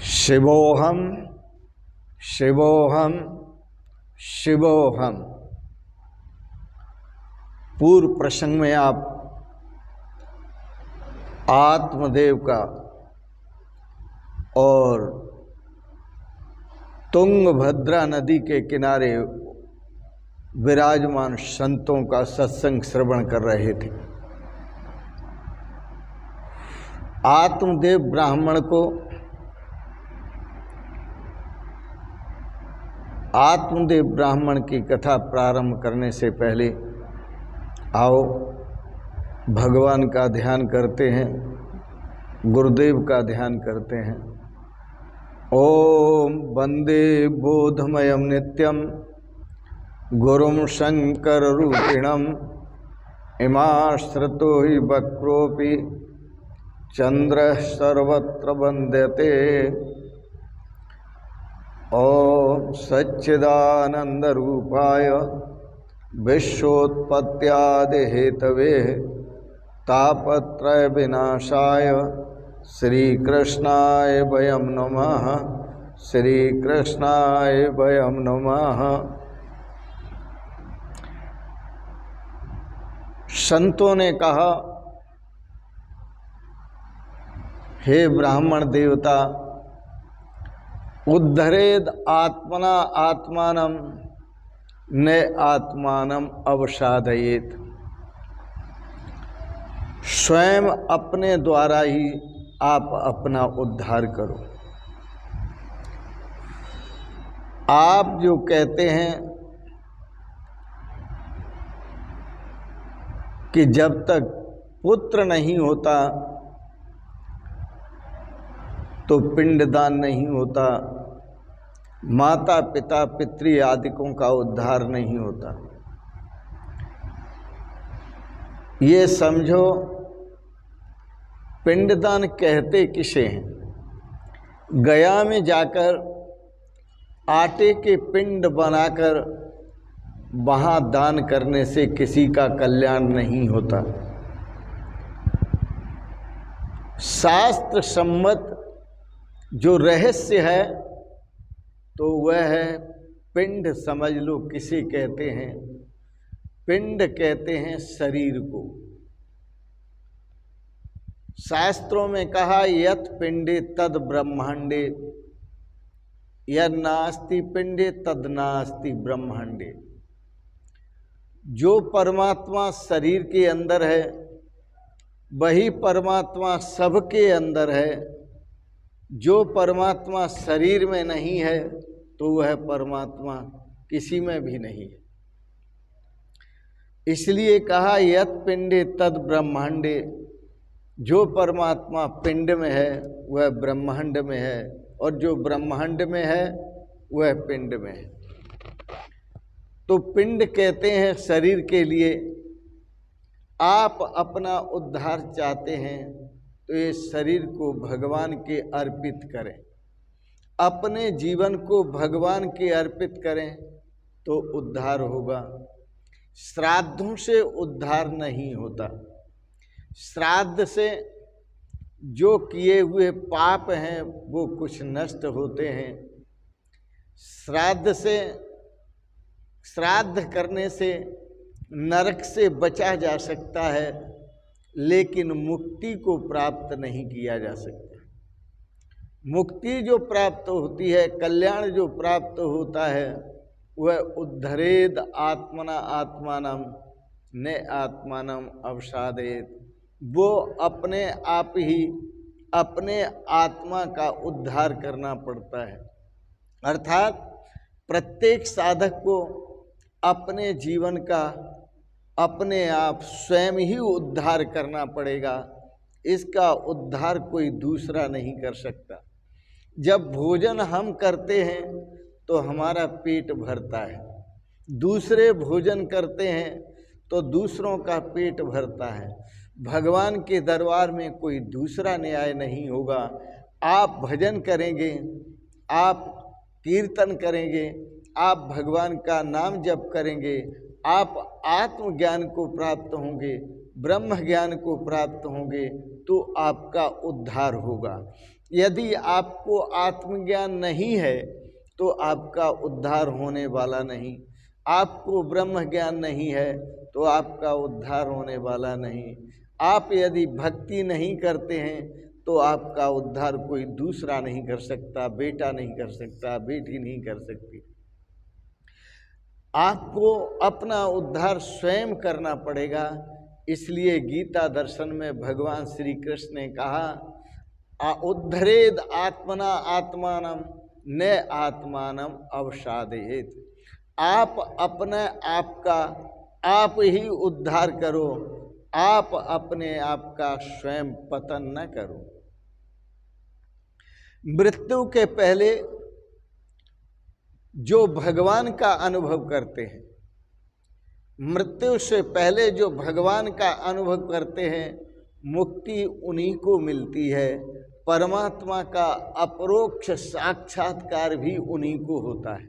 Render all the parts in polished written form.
शिवोहम शिवोहम शिवोहम। पूर्व प्रसंग में आप आत्मदेव का और तुंगभद्रा नदी के किनारे विराजमान संतों का सत्संग श्रवण कर रहे थे। आत्मदेव ब्राह्मण को आत्मदेव ब्राह्मण की कथा प्रारंभ करने से पहले आओ भगवान का ध्यान करते हैं, गुरुदेव का ध्यान करते हैं। ओम वंदे बोधमयम नित्यम गुरुम शंकर रूपिणम इमाश्रितो हि वक्रोपि चंद्र सर्वत्र वंद्यते। ओम सच्चिदानंद रूपाय विश्वोत्पत्त्यादि हेतवे तापत्रय विनाशाय श्री कृष्णाय वयं नमः। श्री कृष्णाय वयं नमः। संतों ने कहा, हे ब्राह्मण देवता, उद्धरेद आत्मना आत्मानम न आत्मानम अवसादयेत। स्वयं अपने द्वारा ही आप अपना उद्धार करो। आप जो कहते हैं कि जब तक पुत्र नहीं होता तो पिंडदान नहीं होता, माता पिता पितृ आदिकों का उद्धार नहीं होता। ये समझो, पिंडदान कहते किसे हैं? गया में जाकर आटे के पिंड बनाकर वहाँ दान करने से किसी का कल्याण नहीं होता। शास्त्र सम्मत जो रहस्य है तो वह है पिंड। समझ लो किसे कहते हैं? पिंड कहते हैं शरीर को। शास्त्रों में कहा, यत् पिंडे तद ब्रह्मांडे, यत् नास्ति पिंडे तद नास्ति ब्रह्मांडे। जो परमात्मा शरीर के अंदर है वही परमात्मा सबके अंदर है। जो परमात्मा शरीर में नहीं है तो वह परमात्मा किसी में भी नहीं है। इसलिए कहा, यत् पिंडे तद ब्रह्मांडे। जो परमात्मा पिंड में है वह ब्रह्मांड में है, और जो ब्रह्मांड में है वह पिंड में है। तो पिंड कहते हैं शरीर के लिए। आप अपना उद्धार चाहते हैं तो ये शरीर को भगवान के अर्पित करें, अपने जीवन को भगवान के अर्पित करें तो उद्धार होगा। श्राद्धों से उद्धार नहीं होता। श्राद्ध से जो किए हुए पाप हैं वो कुछ नष्ट होते हैं। श्राद्ध करने से नरक से बचा जा सकता है, लेकिन मुक्ति को प्राप्त नहीं किया जा सकता। मुक्ति जो प्राप्त होती है, कल्याण जो प्राप्त होता है, वह उद्धरेद आत्मना आत्मानम न आत्मानम अवसादेत। वो अपने आप ही अपने आत्मा का उद्धार करना पड़ता है। अर्थात प्रत्येक साधक को अपने जीवन का अपने आप स्वयं ही उद्धार करना पड़ेगा। इसका उद्धार कोई दूसरा नहीं कर सकता। जब भोजन हम करते हैं तो हमारा पेट भरता है, दूसरे भोजन करते हैं तो दूसरों का पेट भरता है। भगवान के दरबार में कोई दूसरा न्याय नहीं होगा। आप भजन करेंगे, आप कीर्तन करेंगे, आप भगवान का नाम जप करेंगे, आप आत्मज्ञान को प्राप्त होंगे। ब्रह्म ज्ञान को प्राप्त होंगे तो आपका उद्धार होगा। यदि आपको आत्मज्ञान नहीं है तो आपका उद्धार होने वाला नहीं। आपको ब्रह्म ज्ञान नहीं है तो आपका उद्धार होने वाला नहीं। आप यदि भक्ति नहीं करते हैं तो आपका उद्धार कोई दूसरा नहीं कर सकता, बेटा नहीं कर सकता, बेटी नहीं कर सकती। आपको अपना उद्धार स्वयं करना पड़ेगा। इसलिए गीता दर्शन में भगवान श्री कृष्ण ने कहा उद्धरेद आत्मना आत्मानम न आत्मानम अवसादेत। आप अपने आप का आप ही उद्धार करो, आप अपने आप का स्वयं पतन न करो। मृत्यु के पहले जो भगवान का अनुभव करते हैं, मृत्यु से पहले जो भगवान का अनुभव करते हैं, मुक्ति उन्हीं को मिलती है। परमात्मा का अपरोक्ष साक्षात्कार भी उन्हीं को होता है।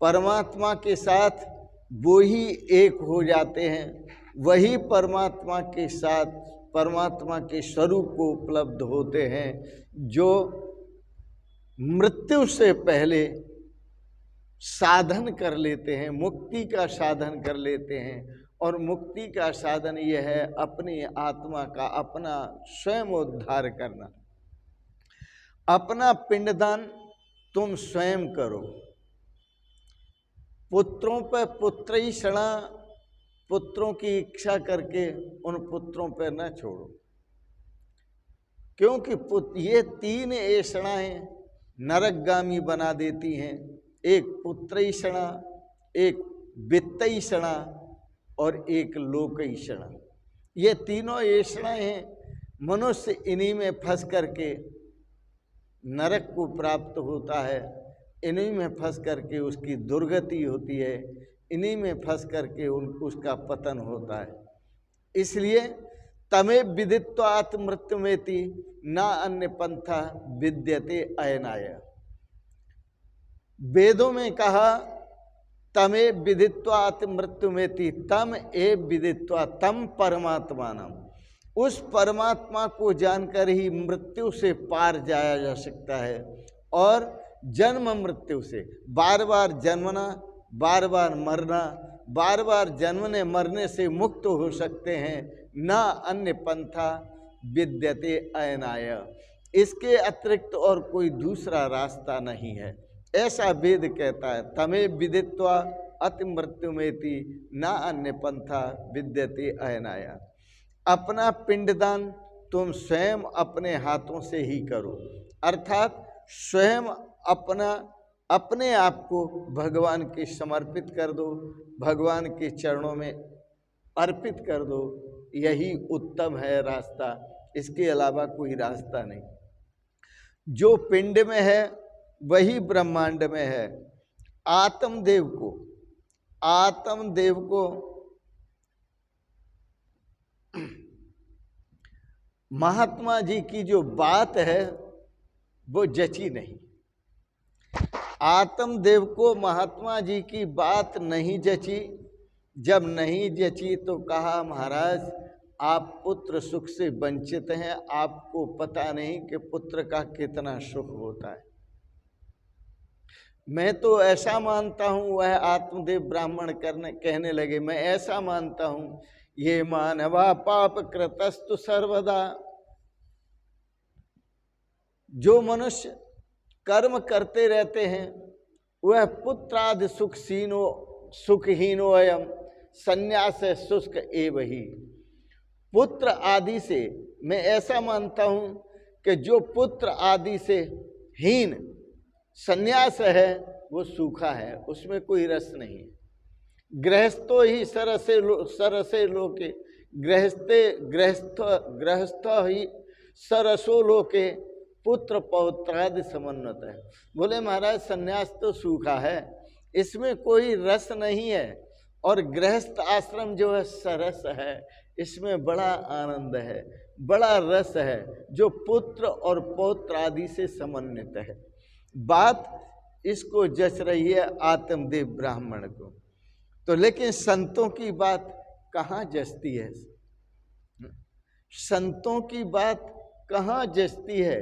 परमात्मा के साथ वो ही एक हो जाते हैं, वही परमात्मा के साथ परमात्मा के स्वरूप को उपलब्ध होते हैं, जो मृत्यु से पहले साधन कर लेते हैं, मुक्ति का साधन कर लेते हैं। और मुक्ति का साधन यह है अपनी आत्मा का अपना स्वयं उद्धार करना। अपना पिंडदान तुम स्वयं करो। पुत्रों पर पुत्रैषणा, पुत्रों की इच्छा करके उन पुत्रों पर न छोड़ो, क्योंकि ये 3 ऐषणाएं नरकगामी बना देती हैं। एक पुत्रैषणा, एक वित्तैषणा और एक लोकैषणा। ये तीनों ऐषणाएं हैं। मनुष्य इन्हीं में फंस करके नरक को प्राप्त होता है, इन्हीं में फंस करके उसकी दुर्गति होती है, इन्हीं में फंस करके उसका पतन होता है। इसलिए तमे विदित्वात् मृत्युमेति ना अन्य पंथा विद्यते अयनाय। वेदों में कहा तमे विदित्वात् मृत्युमेति, तम ए विदित्वा, तम परमात्मानम। उस परमात्मा को जानकर ही मृत्यु से पार जाया जा सकता है। और जन्म मृत्यु से बार बार जन्मना, बार बार मरना, बार बार जन्मने मरने से मुक्त हो सकते हैं। न अन्य पंथा विद्यते अयनाय, इसके अतिरिक्त और कोई दूसरा रास्ता नहीं है, ऐसा वेद कहता है। तमे विदित्वा अति मृत्युमेति न अन्य पंथा विद्यते अयनाय। अपना पिंडदान तुम स्वयं अपने हाथों से ही करो, अर्थात स्वयं अपने आप को भगवान के समर्पित कर दो, भगवान के चरणों में अर्पित कर दो। यही उत्तम है रास्ता, इसके अलावा कोई रास्ता नहीं। जो पिंड में है वही ब्रह्मांड में है। आत्मदेव को महात्मा जी की जो बात है वो जची नहीं। आत्मदेव को महात्मा जी की बात नहीं जची। जब नहीं जची तो कहा महाराज आप पुत्र सुख से वंचित हैं, आपको पता नहीं कि पुत्र का कितना सुख होता है। मैं तो ऐसा मानता हूँ, वह आत्मदेव ब्राह्मण कहने लगे, मैं ऐसा मानता हूँ ये मानवा पाप कृतस्तु सर्वदा। जो मनुष्य कर्म करते रहते हैं वह पुत्रादि सुखहीनो अयम संन्यास शुष्क एव ही। पुत्र आदि से मैं ऐसा मानता हूँ कि जो पुत्र आदि से हीन संन्यास है वो सूखा है, उसमें कोई रस नहीं है। गृहस्थो ही सरसे लोके, गृहस्थ ही सरसो लोके पुत्र पौत्रादि समन्वत है। बोले महाराज संन्यास तो सूखा है, इसमें कोई रस नहीं है, और गृहस्थ आश्रम जो है सरस है, इसमें बड़ा आनंद है, बड़ा रस है, जो पुत्र और पौत्र आदि से समन्वित है। बात इसको जच रही है आत्मदेव ब्राह्मण को। तो लेकिन संतों की बात कहाँ जचती है? संतों की बात कहाँ जचती है?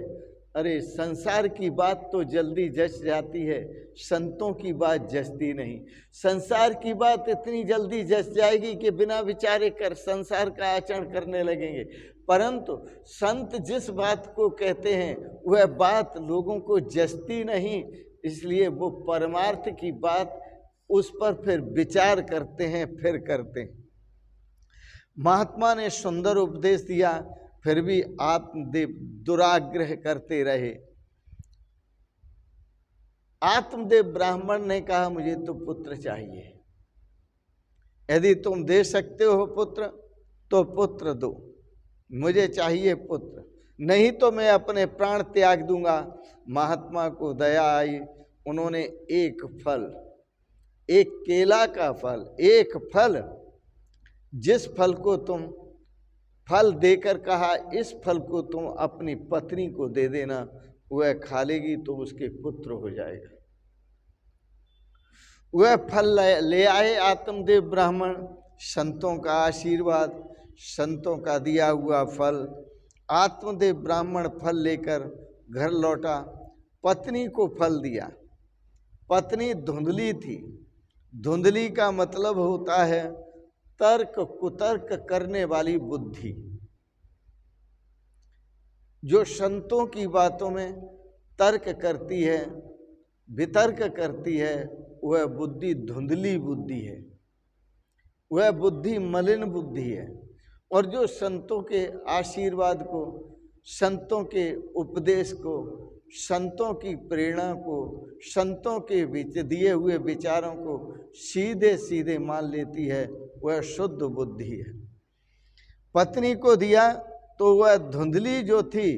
अरे संसार की बात तो जल्दी जच जाती है, संतों की बात जचती नहीं। संसार की बात इतनी जल्दी जच जाएगी कि बिना विचारे कर संसार का आचरण करने लगेंगे, परंतु संत जिस बात को कहते हैं वह बात लोगों को जचती नहीं, इसलिए वो परमार्थ की बात उस पर फिर विचार करते हैं, फिर करते हैं। महात्मा ने सुंदर उपदेश दिया, फिर भी आत्मदेव दुराग्रह करते रहे। आत्मदेव ब्राह्मण ने कहा मुझे तो पुत्र चाहिए, यदि तुम दे सकते हो पुत्र तो पुत्र दो, मुझे चाहिए पुत्र, नहीं तो मैं अपने प्राण त्याग दूंगा। महात्मा को दया आई, उन्होंने एक फल, एक केला का फल, एक फल, जिस फल को तुम फल देकर कहा इस फल को तुम अपनी पत्नी को दे देना, वह खा लेगी तो उसके पुत्र हो जाएगा। वह फल ले आए आत्मदेव ब्राह्मण, संतों का आशीर्वाद, संतों का दिया हुआ फल। आत्मदेव ब्राह्मण फल लेकर घर लौटा, पत्नी को फल दिया। पत्नी धुंधली थी, धुंधली का मतलब होता है तर्क कुतर्क करने वाली बुद्धि। जो संतों की बातों में तर्क करती है, वितर्क करती है, वह बुद्धि धुंधली बुद्धि है, वह बुद्धि मलिन बुद्धि है। और जो संतों के आशीर्वाद को, संतों के उपदेश को, संतों की प्रेरणा को, संतों के दिए हुए विचारों को सीधे सीधे मान लेती है, वह शुद्ध बुद्धि है। पत्नी को दिया तो वह धुंधली जो थी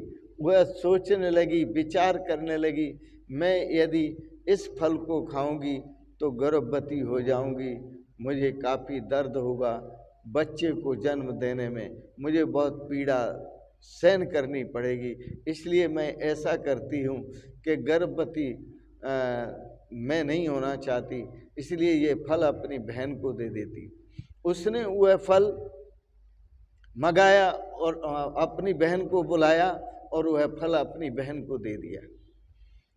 वह सोचने लगी, विचार करने लगी, मैं यदि इस फल को खाऊंगी तो गर्भवती हो जाऊंगी, मुझे काफ़ी दर्द होगा, बच्चे को जन्म देने में मुझे बहुत पीड़ा सहन करनी पड़ेगी, इसलिए मैं ऐसा करती हूँ कि गर्भवती मैं नहीं होना चाहती, इसलिए ये फल अपनी बहन को दे देती। उसने वह फल मंगाया और अपनी बहन को बुलाया और वह फल अपनी बहन को दे दिया।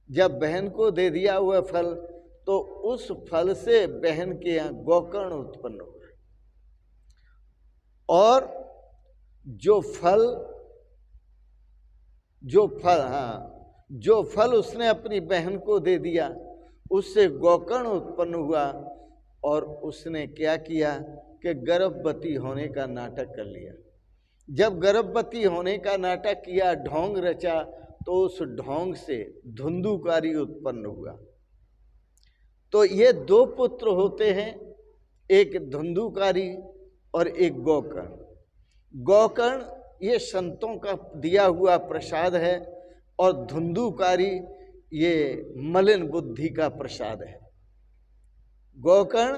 जब बहन को दे दिया वह फल, तो उस फल से बहन के यहाँ गोकर्ण उत्पन्न हुआ, और जो फल उसने अपनी बहन को दे दिया उससे गोकर्ण उत्पन्न हुआ, और उसने क्या किया कि गर्भवती होने का नाटक कर लिया। जब गर्भवती होने का नाटक किया, ढोंग रचा, तो उस ढोंग से धुंधुकारी उत्पन्न हुआ। तो ये दो पुत्र होते हैं, एक धुंधुकारी और एक गोकर्ण। गोकर्ण ये संतों का दिया हुआ प्रसाद है, और धुंधुकारी ये मलिन बुद्धि का प्रसाद है। गोकर्ण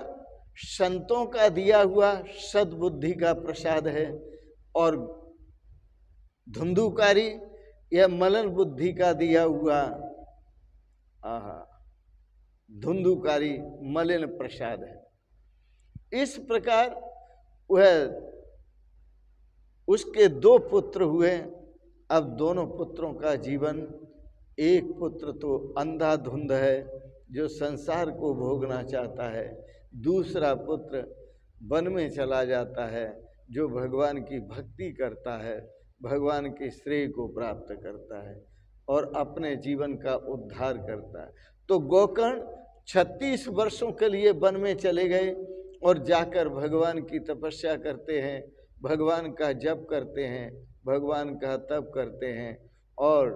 संतों का दिया हुआ सद्बुद्धि का प्रसाद है, और धुंधुकारी यह मलिन बुद्धि का दिया हुआ धुंधुकारी मलिन प्रसाद है। इस प्रकार वह उसके दो पुत्र हुए। अब दोनों पुत्रों का जीवन, एक पुत्र तो अंधाधुंध है जो संसार को भोगना चाहता है, दूसरा पुत्र वन में चला जाता है जो भगवान की भक्ति करता है, भगवान के श्रेय को प्राप्त करता है और अपने जीवन का उद्धार करता है। तो गोकर्ण 36 वर्षों के लिए वन में चले गए और जाकर भगवान की तपस्या करते हैं, भगवान का जप करते हैं, भगवान का तप करते हैं और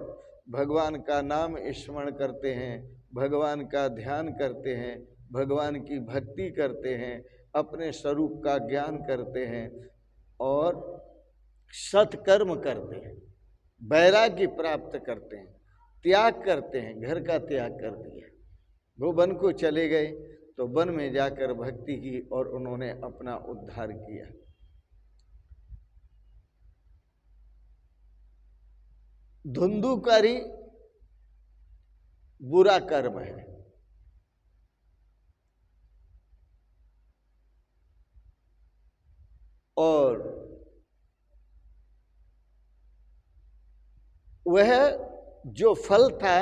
भगवान का नाम स्मरण करते हैं, भगवान का ध्यान करते हैं, भगवान की भक्ति करते हैं, अपने स्वरूप का ज्ञान करते हैं और सत्कर्म करते हैं, वैराग्य प्राप्त करते हैं, त्याग करते हैं, घर का त्याग कर दिया। वो वन को चले गए तो वन में जाकर भक्ति की और उन्होंने अपना उद्धार किया। धुंधुकारी बुरा कर्म है और वह जो फल था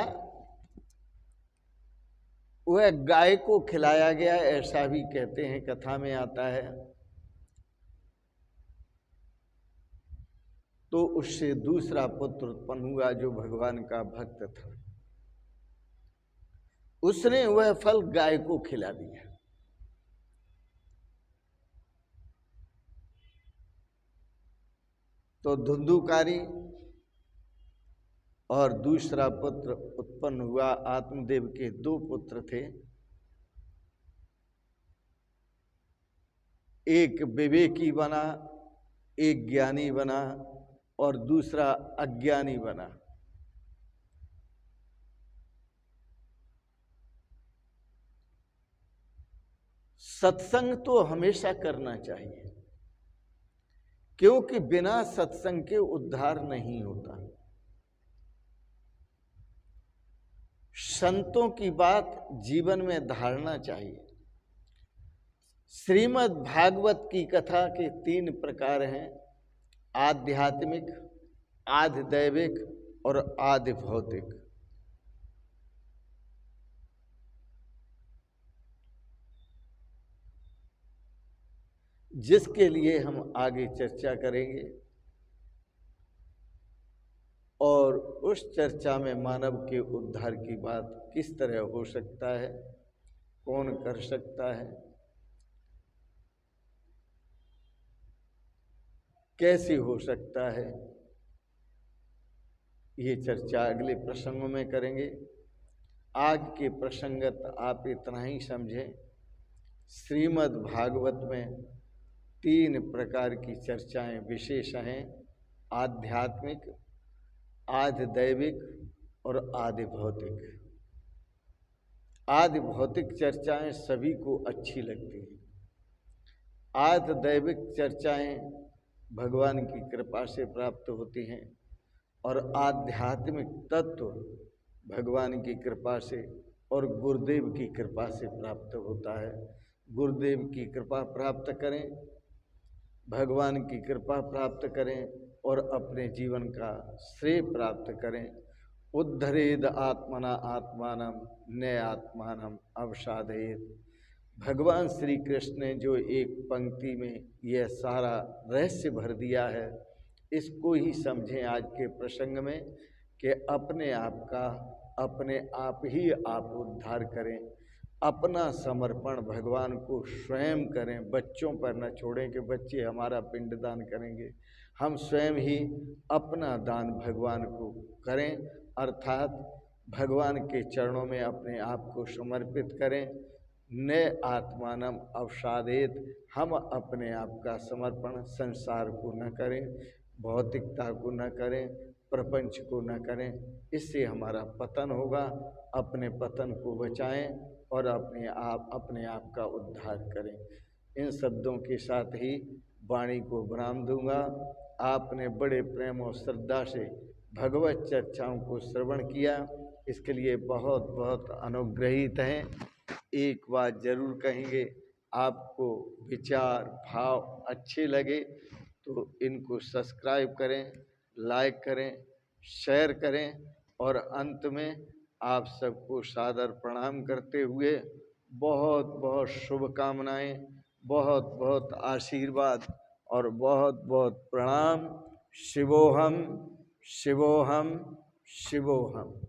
वह गाय को खिलाया गया, ऐसा भी कहते हैं, कथा में आता है। तो उससे दूसरा पुत्र उत्पन्न हुआ जो भगवान का भक्त था। उसने वह फल गाय को खिला दिया। तो धुंधुकारी और दूसरा पुत्र उत्पन्न हुआ। आत्मदेव के 2 पुत्र थे, एक विवेकी बना, एक ज्ञानी बना और दूसरा अज्ञानी बना। सत्संग तो हमेशा करना चाहिए, क्योंकि बिना सत्संग के उद्धार नहीं होता। संतों की बात जीवन में धारना चाहिए। श्रीमद् भागवत की कथा के 3 प्रकार हैं, आध्यात्मिक, आधि दैविक और आधि भौतिक। जिसके लिए हम आगे चर्चा करेंगे और उस चर्चा में मानव के उद्धार की बात किस तरह हो सकता है, कौन कर सकता है, कैसे हो सकता है, ये चर्चा अगले प्रसंगों में करेंगे। आज के प्रसंगत आप इतना ही समझें। श्रीमद् भागवत में 3 प्रकार की चर्चाएं विशेष हैं, आध्यात्मिक, आधि दैविक और आधि भौतिक। आधि भौतिक चर्चाएं सभी को अच्छी लगती हैं। आधि दैविक चर्चाएं भगवान की कृपा से प्राप्त होती हैं और आध्यात्मिक तत्व भगवान की कृपा से और गुरुदेव की कृपा से प्राप्त होता है। गुरुदेव की कृपा प्राप्त करें, भगवान की कृपा प्राप्त करें और अपने जीवन का श्रेय प्राप्त करें। उद्धरेद आत्मना आत्मानम न आत्मानम अवसादयेत। भगवान श्री कृष्ण ने जो एक पंक्ति में यह सारा रहस्य भर दिया है, इसको ही समझें आज के प्रसंग में कि अपने आप ही आप उद्धार करें। अपना समर्पण भगवान को स्वयं करें, बच्चों पर न छोड़ें कि बच्चे हमारा पिंडदान करेंगे। हम स्वयं ही अपना दान भगवान को करें, अर्थात भगवान के चरणों में अपने आप को समर्पित करें। न आत्मानम अवसादेत, हम अपने आप का समर्पण संसार को न करें, भौतिकता को न करें, प्रपंच को न करें, इससे हमारा पतन होगा। अपने पतन को बचाएं और अपने आप का उद्धार करें। इन शब्दों के साथ ही वाणी को विराम दूंगा। आपने बड़े प्रेम और श्रद्धा से भगवत चर्चाओं को श्रवण किया, इसके लिए बहुत बहुत अनुग्रहित हैं। एक बात जरूर कहेंगे, आपको विचार भाव अच्छे लगे तो इनको सब्सक्राइब करें, लाइक करें, शेयर करें और अंत में आप सबको सादर प्रणाम करते हुए बहुत बहुत शुभकामनाएं, बहुत बहुत आशीर्वाद और बहुत बहुत प्रणाम। शिवोहम शिवोहम शिवोहम।